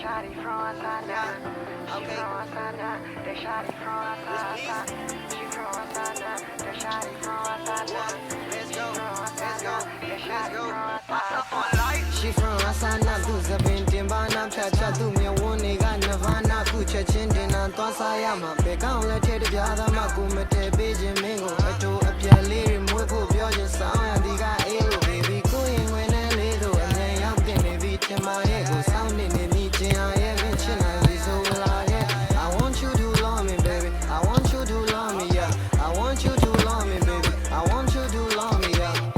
shawty from Asana. She from Asana. The shawty from Asana. She from Asana. The shawty from Asana. Let's go, let's go, let's go. She from Asana, do the Timbana, Chacha, do me one nigga, Navana, Kucha Chindina, Tosayama, Beckham, let it be other Makumete, Beijing Mingo, to a Piali, Mugo, Bioja Sound, the guy, baby, going when I little, and then I'm getting beat in my ego, sounding in meeting, I haven't seen I so like I want you to love me, baby, I want you to love me, yeah, I want you to love me, baby, I want you to love me, yeah.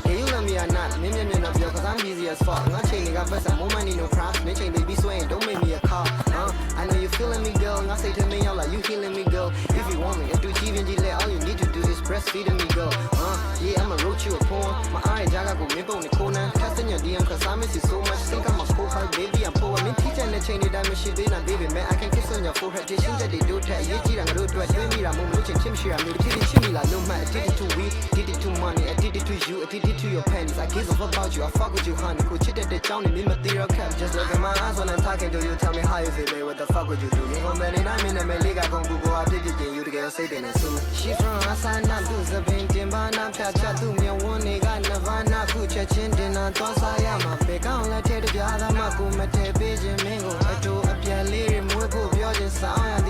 You love me or not, maybe I'm not cause I'm busy as fuck. Not chaining, got first, more money, no props. Me chain, baby, swaying, don't make me a call. I know you feeling me, girl. And I say to me, I'm like, you healing me, girl. If you want me, if you achieving G, all you need to do is breastfeeding me, girl. Yeah, I'ma wrote you a poem. My eye, Jaga, go nip on the corner. Testing your DM, cause I miss you so much. Think I'm a profile, baby, I'm poor. I'm teaching the chain, that me shit, baby, man. I can kiss on your forehead. They shoot that they do that. Yeah, I'm gonna do it. Do me, I'm looking, Chimshi, I'm looking, Chimmy, like, no matter. Did it to we, did it to money, I did it to you, I did it to your panties. I give a fuck about you, I fuck with you, honey. Go chit at the town and material cap. Just look at my eyes when I'm talking to you. Tell me how you feel, baby. What the fuck would you do? You gon' bet it, I'm in the league. I gon' Google, I did it, you to get say that soon. She from Asana, do the painting, but I'm Chacha, do me one nigga, Navana, Kucha Chindina, Tosayama, Beckham, let it be other Makumete, Beijing Mingo, to a Piali, Mugo, Bioja Sound.